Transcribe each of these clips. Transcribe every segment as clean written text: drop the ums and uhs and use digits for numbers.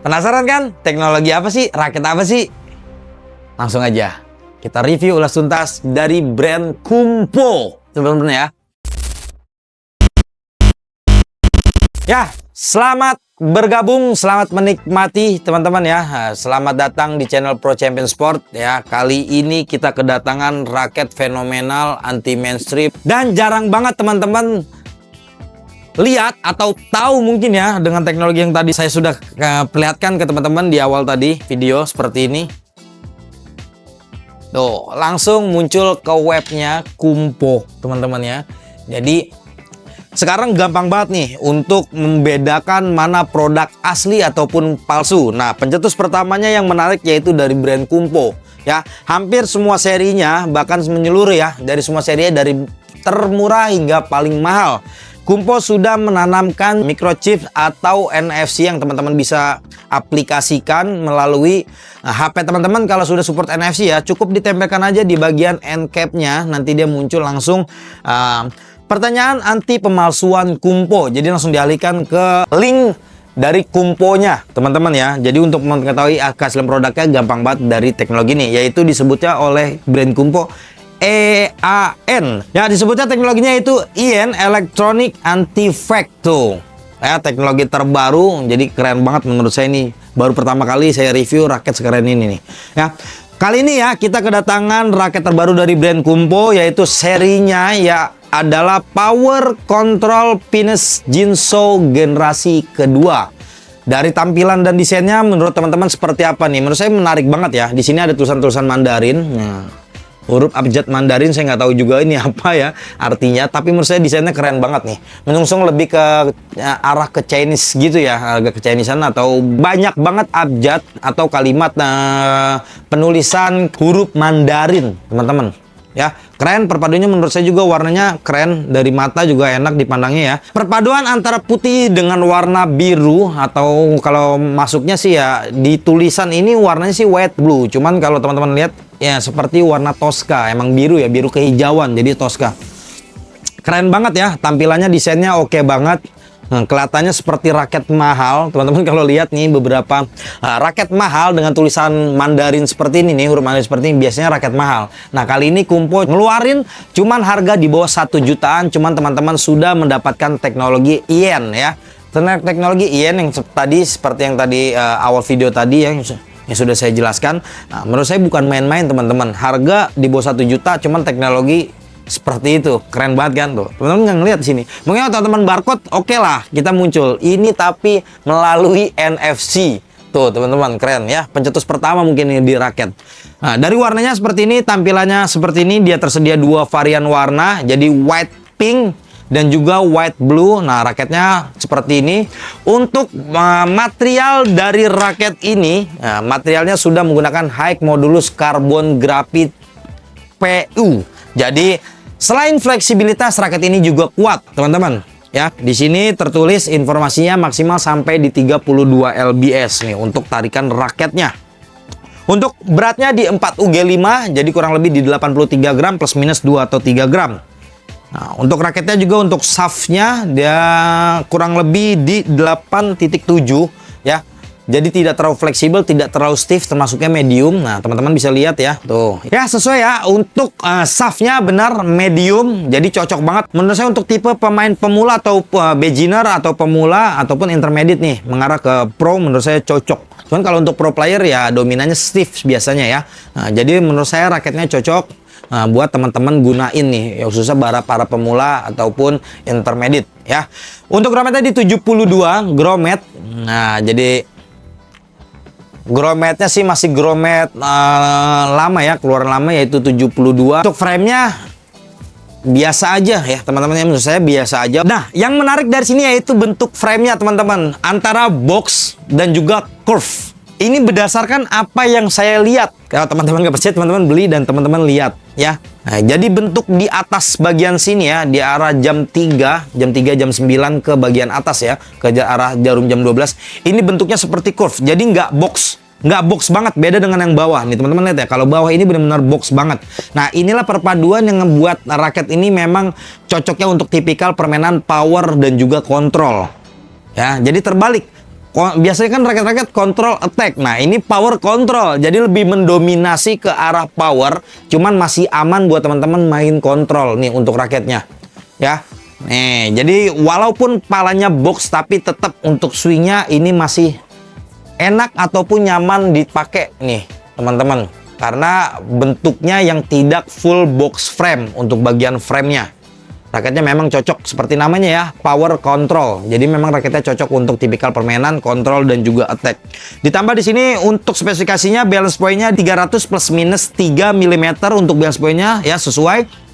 Penasaran kan? Teknologi apa sih? Raket apa sih? Langsung aja kita review ulas tuntas dari brand Kumpo, teman-teman ya. Ya, selamat bergabung, selamat menikmati teman-teman ya. Selamat datang di channel Pro Champion Sport ya. Kali ini kita kedatangan raket fenomenal anti mainstream dan jarang banget teman-teman lihat atau tahu mungkin ya dengan teknologi yang tadi saya sudah perlihatkan ke teman-teman di awal tadi video seperti ini. Tuh, langsung muncul ke webnya Kumpo teman-teman ya. Jadi sekarang gampang banget nih untuk membedakan mana produk asli ataupun palsu. Nah, pencetus pertamanya yang menarik yaitu dari brand Kumpo ya. Hampir semua serinya bahkan menyeluruh ya, dari semua serinya dari termurah hingga paling mahal. Kumpo sudah menanamkan microchip atau NFC yang teman-teman bisa aplikasikan melalui HP teman-teman. Kalau sudah support NFC ya, cukup ditempelkan aja di bagian end cap-nya, nanti dia muncul langsung pertanyaan anti pemalsuan Kumpo. Jadi langsung dialihkan ke link dari Kumponya teman-teman ya. Jadi untuk mengetahui keaslian produknya gampang banget dari teknologi ini, yaitu disebutnya oleh brand Kumpo EAN. Ya, disebutnya teknologinya itu EAN Electronic Anti-Fake tuh. Ya, teknologi terbaru. Jadi keren banget menurut saya ini. Baru pertama kali saya review raket sekeren ini nih. Ya. Kali ini ya kita kedatangan raket terbaru dari brand Kumpo, yaitu serinya ya adalah Power Control Pinus Jinso generasi kedua. Dari tampilan dan desainnya menurut teman-teman seperti apa nih? Menurut saya menarik banget ya. Di sini ada tulisan-tulisan Mandarin. Nah, huruf abjad Mandarin saya nggak tahu juga ini apa ya artinya, tapi menurut saya desainnya keren banget nih, menungsung lebih ke arah ke Chinese gitu ya, agak ke Chinesean atau banyak banget abjad atau kalimat penulisan huruf Mandarin teman-teman ya. Keren, perpaduannya menurut saya juga warnanya keren, dari mata juga enak dipandangnya ya. Perpaduan antara putih dengan warna biru, atau kalau masuknya sih ya di tulisan ini warnanya sih white blue, cuman kalau teman-teman lihat ya seperti warna Tosca, emang biru ya, biru kehijauan jadi Tosca. Keren banget ya, tampilannya, desainnya oke banget. Kelihatannya seperti raket mahal teman-teman. Kalau lihat nih beberapa raket mahal dengan tulisan Mandarin seperti ini nih, huruf Mandarin seperti ini biasanya raket mahal. Nah, kali ini Kumpo ngeluarin cuman harga di bawah 1 jutaan, cuman teman-teman sudah mendapatkan teknologi EAN ya. Teknologi EAN yang tadi seperti yang tadi awal video tadi yang sudah saya jelaskan. Nah, menurut saya bukan main-main teman-teman. Harga di bawah 1 juta cuman teknologi seperti itu, keren banget kan tuh. Teman-teman nggak ngeliat di sini. Mungkin teman-teman barcode oke lah kita muncul. Ini tapi melalui NFC. Tuh teman-teman, keren ya. Pencetus pertama mungkin ini di raket. Nah, dari warnanya seperti ini, tampilannya seperti ini. Dia tersedia 2 varian warna, jadi white pink dan juga white blue. Nah, raketnya seperti ini. Untuk material dari raket ini, materialnya sudah menggunakan high modulus carbon graphite PU. Jadi selain fleksibilitas, raket ini juga kuat teman-teman ya. Di sini tertulis informasinya maksimal sampai di 32 lbs nih untuk tarikan raketnya. Untuk beratnya di 4 UG5, jadi kurang lebih di 83 gram plus minus 2 atau 3 gram. Nah, untuk raketnya juga untuk shaftnya dia kurang lebih di 8.7 ya. Jadi tidak terlalu fleksibel, tidak terlalu stiff, termasuknya medium. Nah, teman-teman bisa lihat ya, tuh. Ya, sesuai ya, untuk shaftnya benar medium, jadi cocok banget. Menurut saya untuk tipe pemain pemula atau beginner atau pemula ataupun intermediate nih, mengarah ke pro, menurut saya cocok. Cuman kalau untuk pro player ya dominannya stiff biasanya ya. Nah, jadi menurut saya raketnya cocok buat teman-teman gunain nih, ya khususnya para pemula ataupun intermediate ya. Untuk grometnya di 72 gromet. Nah, jadi grometnya sih masih gromet lama ya, keluaran lama yaitu 72. Untuk framenya biasa aja ya teman-teman, menurut saya biasa aja. Nah, yang menarik dari sini yaitu bentuk framenya teman-teman, antara box dan juga curve. Ini berdasarkan apa yang saya lihat. Kalau teman-teman nggak percaya, teman-teman beli dan teman-teman lihat ya. Nah, jadi bentuk di atas bagian sini ya, di arah jam 3, jam 9 ke bagian atas ya, ke arah jarum jam 12. Ini bentuknya seperti curve, jadi nggak box banget, beda dengan yang bawah nih teman-teman lihat ya. Kalau bawah ini benar-benar box banget. Nah, inilah perpaduan yang membuat raket ini memang cocoknya untuk tipikal permainan power dan juga kontrol ya. Jadi terbalik, Biasanya kan raket-raket control attack. Nah, ini power control. Jadi lebih mendominasi ke arah power. Cuman masih aman buat teman-teman main kontrol nih untuk raketnya. Ya. Nih, jadi walaupun palanya box tapi tetap untuk swingnya ini masih enak ataupun nyaman dipakai nih, teman-teman. Karena bentuknya yang tidak full box frame untuk bagian framenya. Raketnya memang cocok seperti namanya ya, power control. Jadi memang raketnya cocok untuk tipikal permainan, kontrol dan juga attack. Ditambah di sini untuk spesifikasinya balance point-nya 300 plus minus 3 mm untuk balance point-nya ya, sesuai.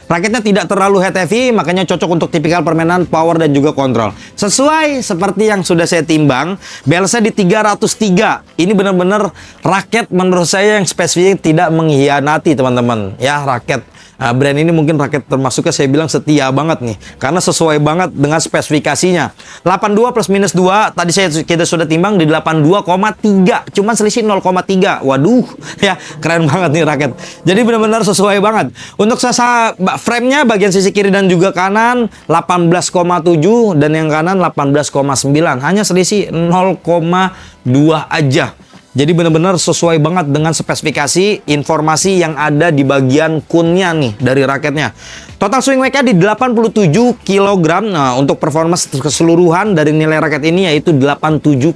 Raketnya tidak terlalu heavy, makanya cocok untuk tipikal permainan, power dan juga kontrol. Sesuai seperti yang sudah saya timbang, balance-nya di 303. Ini benar-benar raket menurut saya yang spesifik tidak mengkhianati, teman-teman. Ya, raket brand ini mungkin raket termasuknya saya bilang setia banget nih, karena sesuai banget dengan spesifikasinya. 82 plus minus 2 tadi kita sudah timbang di 82,3, cuman selisih 0,3. Waduh ya, keren banget nih raket. Jadi benar-benar sesuai banget. Untuk sasa frame-nya bagian sisi kiri dan juga kanan 18,7 dan yang kanan 18,9, hanya selisih 0,2 aja. Jadi benar-benar sesuai banget dengan spesifikasi informasi yang ada di bagian kunnya nih dari raketnya. Total swing weight-nya di 87 kg. Nah, untuk performa keseluruhan dari nilai raket ini yaitu 87,6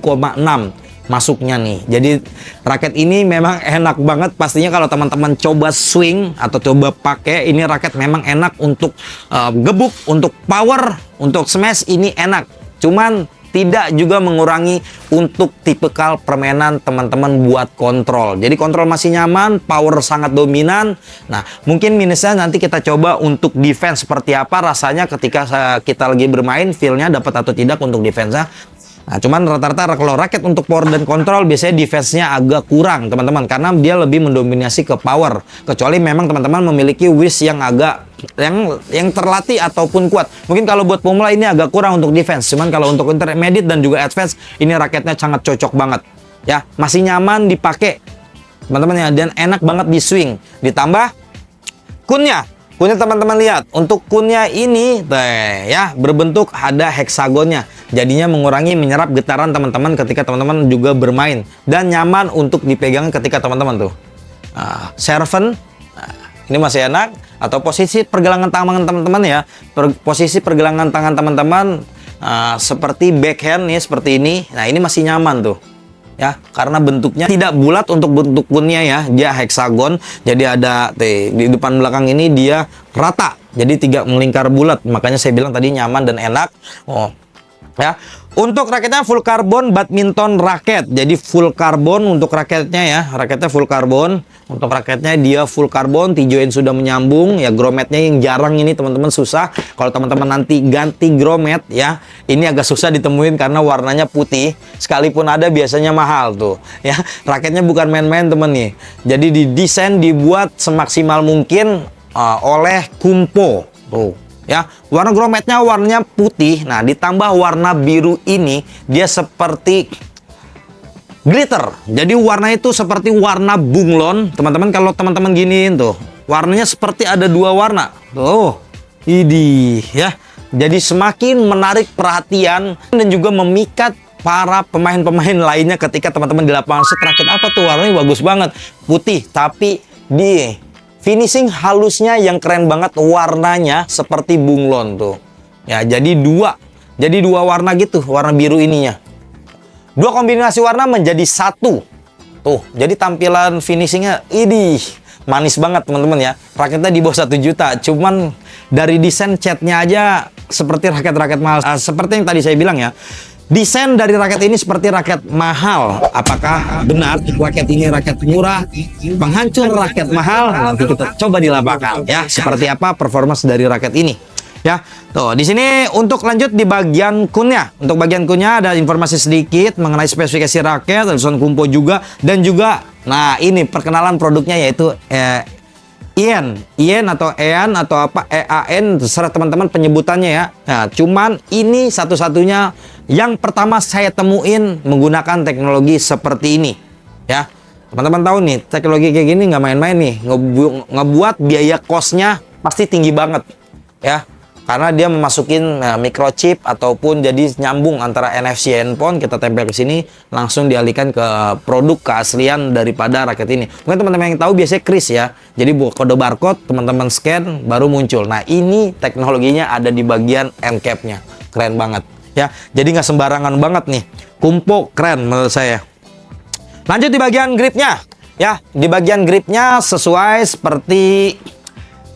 masuknya nih. Jadi raket ini memang enak banget. Pastinya kalau teman-teman coba swing atau coba pakai, ini raket memang enak untuk gebuk, untuk power, untuk smash ini enak. Cuman tidak juga mengurangi untuk tipikal permainan teman-teman buat kontrol. Jadi kontrol masih nyaman, power sangat dominan. Nah, mungkin minusnya nanti kita coba untuk defense seperti apa rasanya ketika kita lagi bermain, feel-nya dapat atau tidak untuk defense-nya. Nah, cuman rata-rata kalau raket untuk power dan kontrol biasanya defense-nya agak kurang, teman-teman, karena dia lebih mendominasi ke power. Kecuali memang teman-teman memiliki wish yang agak yang terlatih ataupun kuat. Mungkin kalau buat pemula ini agak kurang untuk defense. Cuman kalau untuk intermediate dan juga advance, ini raketnya sangat cocok banget. Ya, masih nyaman dipakai, teman-teman ya, dan enak banget di swing. Ditambah kunnya. Kunnya teman-teman lihat, untuk kunnya ini ya berbentuk ada heksagonnya. Jadinya mengurangi menyerap getaran teman-teman ketika teman-teman juga bermain, dan nyaman untuk dipegang ketika teman-teman tuh. Servant, ini masih enak. Atau posisi pergelangan tangan teman-teman ya, posisi pergelangan tangan teman-teman seperti backhand nih, seperti ini. Nah, ini masih nyaman tuh. Ya, karena bentuknya tidak bulat untuk bentuk kunnya ya, dia heksagon. Jadi ada di depan belakang ini dia rata, jadi tidak melingkar bulat. Makanya saya bilang tadi nyaman dan enak. Ya, untuk raketnya full carbon badminton raket. Jadi full carbon untuk raketnya ya, raketnya full carbon. Untuk raketnya dia full carbon, tijoin sudah menyambung ya. Grometnya yang jarang ini teman-teman, susah. Kalau teman-teman nanti ganti gromet ya, ini agak susah ditemuin karena warnanya putih. Sekalipun ada biasanya mahal tuh ya. Raketnya bukan main-main temen nih. Jadi didesain, dibuat semaksimal mungkin oleh Kumpo tuh. Ya, warna grometnya warnanya putih. Nah, ditambah warna biru ini, dia seperti glitter. Jadi warna itu seperti warna bunglon. Teman-teman kalau teman-teman giniin tuh, warnanya seperti ada dua warna. Tuh, ini ya. Jadi semakin menarik perhatian dan juga memikat para pemain-pemain lainnya ketika teman-teman di lapangan. Rakit apa tuh, warnanya bagus banget, putih, tapi di finishing halusnya yang keren banget, warnanya seperti bunglon tuh. Ya, jadi dua warna gitu, warna biru ininya. Dua kombinasi warna menjadi satu. Tuh, jadi tampilan finishingnya ini manis banget teman-teman ya. Raketnya di bawah 1 juta. Cuman dari desain catnya aja seperti raket-raket mahal. Seperti yang tadi saya bilang ya, desain dari raket ini seperti raket mahal. Apakah benar raket ini raket murah, penghancur raket mahal? Nanti kita coba di lapangan ya, seperti apa performance dari raket ini. Ya, tuh di sini untuk lanjut di bagian kunnya. Untuk bagian kunnya ada informasi sedikit mengenai spesifikasi raket, tulisan Kumpo juga, dan juga nah ini perkenalan produknya yaitu IN atau EAN atau apa EAN, terserah teman-teman penyebutannya ya. Nah, cuman ini satu-satunya yang pertama saya temuin menggunakan teknologi seperti ini ya. Teman-teman tahu nih, teknologi kayak gini nggak main-main nih, ngebuat biaya kosnya pasti tinggi banget ya. karena dia memasukin microchip ataupun jadi nyambung antara NFC handphone, kita tempel ke sini langsung dialihkan ke produk keaslian daripada raket ini. Mungkin teman-teman yang tahu biasanya kris ya, jadi kode barcode teman-teman scan baru muncul. Nah ini teknologinya ada di bagian end cap-nya, keren banget ya. Jadi nggak sembarangan banget nih, Kumpo keren menurut saya. Lanjut di bagian gripnya ya, di bagian gripnya sesuai seperti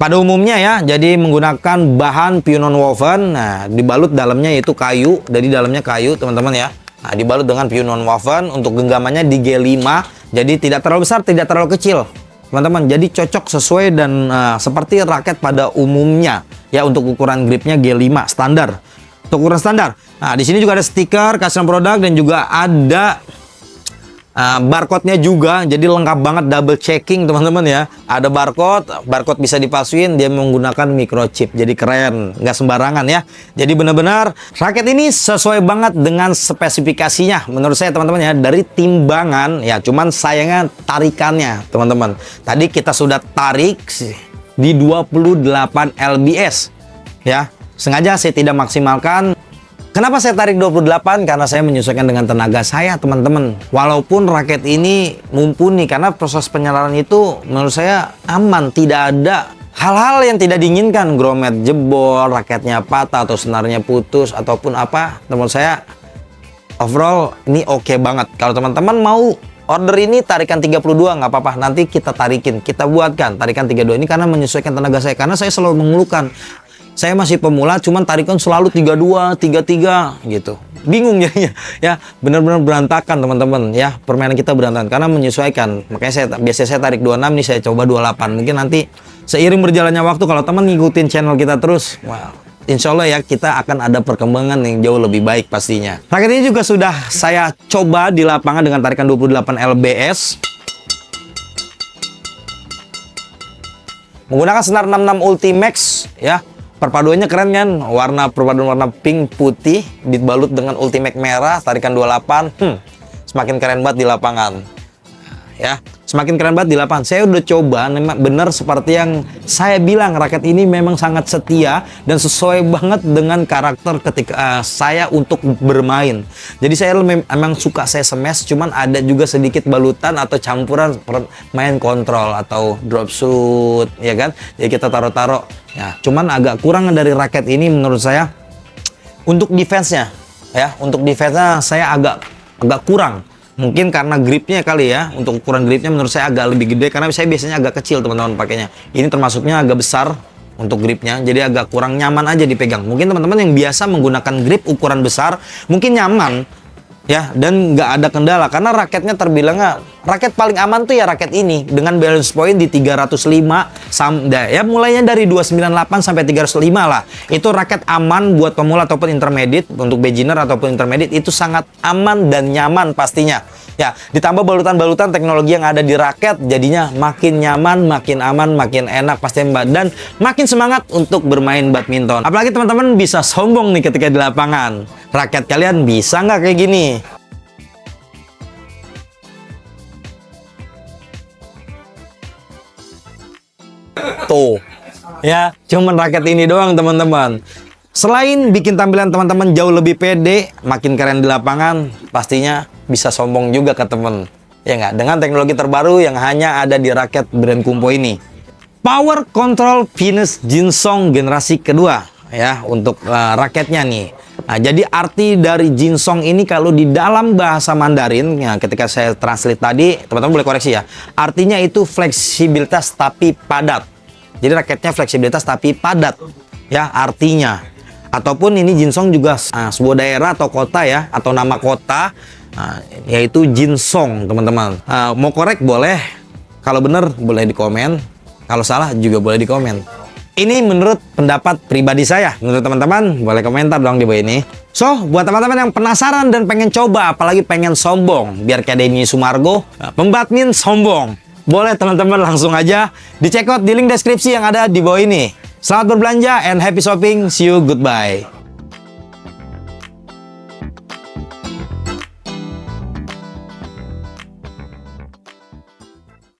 pada umumnya ya, jadi menggunakan bahan pinon woven. Nah, dibalut dalamnya yaitu kayu, dari dalamnya kayu teman-teman ya. Nah, dibalut dengan pinon woven, untuk genggamannya di G5, jadi tidak terlalu besar, tidak terlalu kecil teman-teman. Jadi cocok sesuai dan seperti raket pada umumnya ya. Untuk ukuran gripnya G5 standar, untuk ukuran standar. Nah, di sini juga ada stiker custom produk dan juga ada barcode-nya juga, jadi lengkap banget, double checking teman-teman ya. Ada barcode bisa dipalsuin, dia menggunakan microchip, jadi keren, nggak sembarangan ya. Jadi benar-benar raket ini sesuai banget dengan spesifikasinya menurut saya teman-teman ya. Dari timbangan ya, cuman sayangnya tarikannya teman-teman. Tadi kita sudah tarik di 28 lbs ya, sengaja saya tidak maksimalkan. Kenapa saya tarik 28? Karena saya menyesuaikan dengan tenaga saya teman-teman. Walaupun raket ini mumpuni, karena proses penyalaran itu menurut saya aman, tidak ada hal-hal yang tidak diinginkan, grommet jebol, raketnya patah atau senarnya putus ataupun apa. Menurut saya overall ini oke banget. Kalau teman-teman mau order ini tarikan 32 nggak apa-apa, nanti kita tarikin, kita buatkan tarikan 32 ini karena menyesuaikan tenaga saya. Karena saya selalu mengeluhkan, saya masih pemula, cuman tarikan selalu 32, 33 gitu. Bingung jadinya ya, benar-benar berantakan teman-teman ya. Permainan kita berantakan karena menyesuaikan. Makanya biasanya saya tarik 26, nih saya coba 28. Mungkin nanti seiring berjalannya waktu kalau teman ngikutin channel kita terus, wow, insya Allah ya kita akan ada perkembangan yang jauh lebih baik pastinya. Raket ini juga sudah saya coba di lapangan dengan tarikan 28 lbs. Menggunakan senar 66 Ultimax ya. Perpaduannya keren kan, perpaduan warna pink putih dibalut dengan Ultimax merah, tarikan 28. Semakin keren banget di lapangan ya, semakin keren banget di lapangan. Saya udah coba, bener seperti yang saya bilang, raket ini memang sangat setia dan sesuai banget dengan karakter ketika saya untuk bermain. Jadi saya memang suka saya smash, cuman ada juga sedikit balutan atau campuran main kontrol atau drop shoot ya kan. Jadi kita taruh-taruh ya, cuman agak kurang dari raket ini menurut saya untuk defense-nya ya. Untuk defense-nya saya agak kurang. Mungkin karena gripnya kali ya, untuk ukuran gripnya menurut saya agak lebih gede, karena saya biasanya agak kecil teman-teman pakainya. Ini termasuknya agak besar untuk gripnya, jadi agak kurang nyaman aja dipegang. Mungkin teman-teman yang biasa menggunakan grip ukuran besar mungkin nyaman ya, dan nggak ada kendala karena raketnya terbilangnya raket paling aman tuh ya raket ini dengan balance point di 305 ya, mulainya dari 298 sampai 305 lah. Itu raket aman buat pemula ataupun intermediate. Untuk beginner ataupun intermediate itu sangat aman dan nyaman pastinya ya. Ditambah balutan-balutan teknologi yang ada di raket, jadinya makin nyaman, makin aman, makin enak pastinya, dan makin semangat untuk bermain badminton. Apalagi teman-teman bisa sombong nih ketika di lapangan, raket kalian bisa nggak kayak gini. Tuh ya, cuman raket ini doang teman-teman. Selain bikin tampilan teman-teman jauh lebih pede, makin keren di lapangan, pastinya bisa sombong juga ke temen ya nggak, dengan teknologi terbaru yang hanya ada di raket brand Kumpo ini. Power Control Venus Jinsong generasi kedua ya, untuk raketnya nih. Nah, jadi arti dari Jinsong ini kalau di dalam bahasa Mandarin ya, ketika saya translate tadi, teman-teman boleh koreksi ya, artinya itu fleksibilitas tapi padat. Jadi raketnya fleksibilitas tapi padat ya artinya. Ataupun ini Jinsong juga sebuah daerah atau kota ya, atau nama kota, yaitu Jinsong teman-teman. Mau korek boleh, kalau bener boleh di komen, kalau salah juga boleh di komen. Ini menurut pendapat pribadi saya. Menurut teman-teman boleh komentar dong di bawah ini. So, buat teman-teman yang penasaran dan pengen coba, apalagi pengen sombong, biar kayak Denny Sumargo, pembadmin sombong, boleh teman-teman langsung aja dicek out di link deskripsi yang ada di bawah ini. Selamat berbelanja and happy shopping. See you, goodbye.